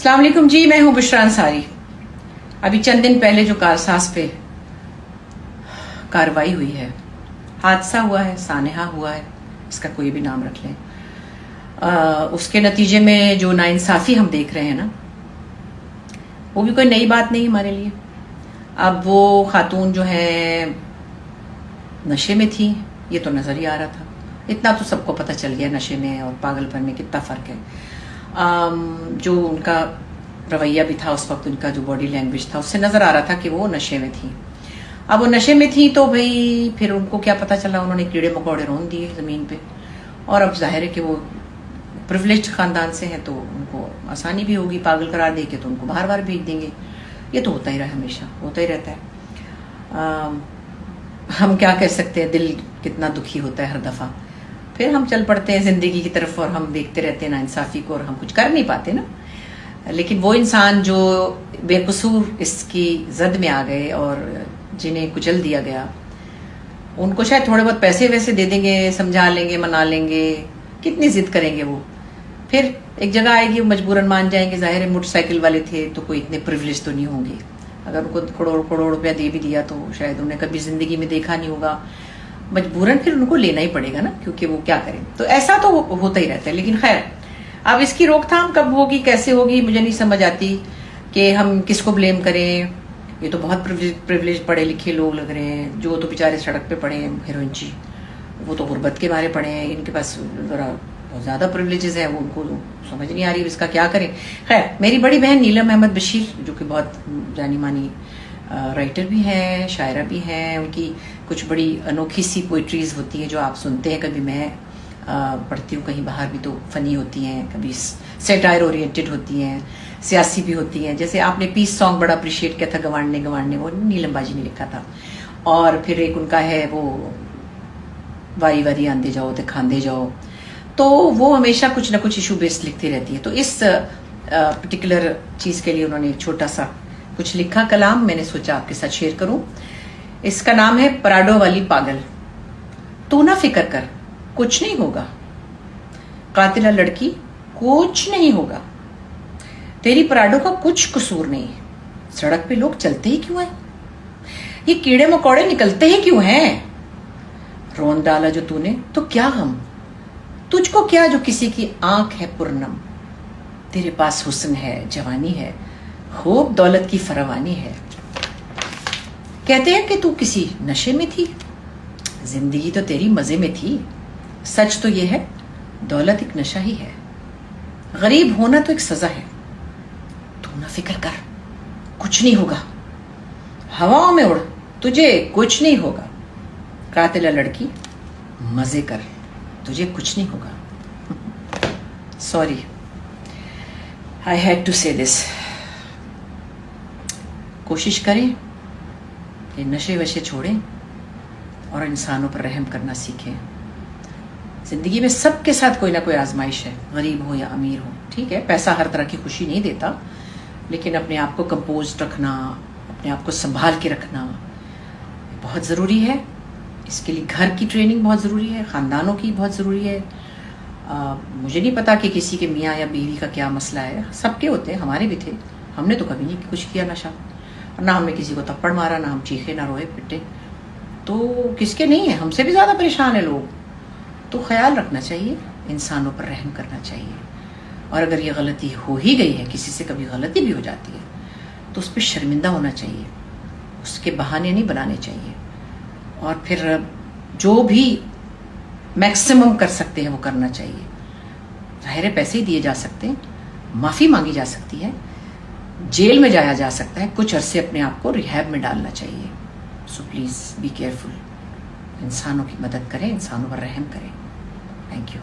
अस्सलाम वालेकुम जी, मैं हूं बुशरा अंसारी। अभी चंद दिन पहले जो कारसाज पे कार्रवाई हुई है, हादसा हुआ है, सानहा हुआ है, इसका कोई भी नाम रख लें, उसके नतीजे में जो नाइंसाफ़ी हम देख रहे हैं ना, वो भी कोई नई बात नहीं हमारे लिए। अब वो खातून जो है नशे में थी, ये तो नज़र ही आ रहा था। इतना तो सबको पता चल गया नशे में और पागलपन में कितना फ़र्क है। जो उनका रवैया भी था उस वक्त, उनका जो बॉडी लैंग्वेज था, उससे नज़र आ रहा था कि वो नशे में थी। अब वो नशे में थी तो भाई फिर उनको क्या पता चला, उन्होंने कीड़े मकोड़े रौंद दिए ज़मीन पे। और अब जाहिर है कि वो प्रिविलेज्ड ख़ानदान से हैं तो उनको आसानी भी होगी, पागल करार दे के तो उनको बाहर बाहर भेज देंगे। ये तो होता ही रहा, हमेशा होता ही रहता है। हम क्या कह सकते हैं, दिल कितना दुखी होता है हर दफ़ा। फिर हम चल पड़ते हैं ज़िंदगी की तरफ और हम देखते रहते हैं नाइंसाफ़ी को, और हम कुछ कर नहीं पाते ना। लेकिन वो इंसान जो बेकसूर इसकी जद में आ गए और जिन्हें कुचल दिया गया, उनको शायद थोड़े बहुत पैसे वैसे दे देंगे, समझा लेंगे, मना लेंगे, कितनी जिद करेंगे वो। फिर एक जगह आएगी वो मजबूरन मान जाएंगे। ज़ाहिर है मोटरसाइकिल वाले थे तो कोई इतने प्रिविलेज तो नहीं होंगे। अगर उनको करोड़ करोड़ रुपया दे भी दिया तो शायद उन्हें कभी ज़िंदगी में देखा नहीं होगा। मजबूरन फिर उनको लेना ही पड़ेगा ना, क्योंकि वो क्या करें। तो ऐसा तो होता ही रहता है। लेकिन खैर, अब इसकी रोकथाम कब होगी, कैसे होगी, मुझे नहीं समझ आती कि हम किसको ब्लेम करें। ये तो बहुत प्रिविलेज पढ़े लिखे लोग लग रहे हैं, जो तो बेचारे सड़क पे पड़े हैं हीरोइनची, वो तो गुर्बत के मारे पड़े हैं। इनके पास ज़रा बहुत ज़्यादा प्रिविलेजेस हैं, वो उनको समझ नहीं आ रही इसका क्या करें। खैर, मेरी बड़ी बहन नीलम अहमद बशीर, जो कि बहुत जानी मानी राइटर भी हैं, शायरा भी हैं, उनकी कुछ बड़ी अनोखी सी पोइट्रीज़ होती हैं जो आप सुनते हैं। कभी मैं पढ़ती हूँ, कहीं बाहर भी तो फ़नी होती हैं, कभी सेटायर ओरिएंटेड होती हैं, सियासी भी होती हैं। जैसे आपने पीस सॉन्ग बड़ा अप्रिशिएट किया था, गवांडने गवांडने, वो नीलम बाजी ने लिखा था। और फिर एक उनका है वो वारी वारी आंदे जाओ तो खांदे जाओ, तो वो हमेशा कुछ ना कुछ इशू बेस्ड लिखती रहती है। तो इस पर्टिकुलर चीज़ के लिए उन्होंने एक छोटा सा कुछ लिखा कलाम, मैंने सोचा आपके साथ शेयर करूं। इसका नाम है पराडो वाली पागल। तू ना फिक्र कर, कुछ नहीं होगा, कातिला लड़की कुछ नहीं होगा, तेरी पराडो का कुछ कसूर नहीं। सड़क पे लोग चलते ही क्यों हैं, ये कीड़े मकोड़े निकलते ही क्यों हैं। रोन डाला जो तूने तो क्या गम, तुझको क्या जो किसी की आंख है पुरनम। तेरे पास हुस्न है, जवानी है, खूब दौलत की फरावानी है। कहते हैं कि तू किसी नशे में थी, जिंदगी तो तेरी मजे में थी। सच तो ये है, दौलत एक नशा ही है, गरीब होना तो एक सजा है। तू ना फिक्र कर, कुछ नहीं होगा, हवाओं में उड़, तुझे कुछ नहीं होगा। कातिला लड़की मजे कर, तुझे कुछ नहीं होगा। सॉरी, आई हैड टू से दिस। कोशिश करें कि नशे वशे छोड़ें और इंसानों पर रहम करना सीखें। ज़िंदगी में सबके साथ कोई ना कोई आजमाइश है, गरीब हो या अमीर हो, ठीक है। पैसा हर तरह की खुशी नहीं देता, लेकिन अपने आप को कंपोज रखना, अपने आप को संभाल के रखना बहुत ज़रूरी है। इसके लिए घर की ट्रेनिंग बहुत ज़रूरी है, ख़ानदानों की बहुत ज़रूरी है। मुझे नहीं पता कि किसी के मियाँ या बीवी का क्या मसला है, सबके होते हैं, हमारे भी थे। हमने तो कभी नहीं कुछ किया नशा, ना हमने किसी को थप्पड़ मारा, ना हम चीखे, ना रोए पिटे। तो किसके नहीं है, हमसे भी ज़्यादा परेशान है लोग। तो ख्याल रखना चाहिए, इंसानों पर रहम करना चाहिए। और अगर ये गलती हो ही गई है, किसी से कभी गलती भी हो जाती है, तो उस पर शर्मिंदा होना चाहिए, उसके बहाने नहीं बनाने चाहिए। और फिर जो भी मैक्सिमम कर सकते हैं वो करना चाहिए। ज़ाहिर है पैसे ही दिए जा सकते हैं, माफ़ी मांगी जा सकती है, जेल में जाया जा सकता है, कुछ अरसे अपने आप को रिहैब में डालना चाहिए। सो प्लीज़ बी केयरफुल, इंसानों की मदद करें, इंसानों पर रहम करें। Thank you.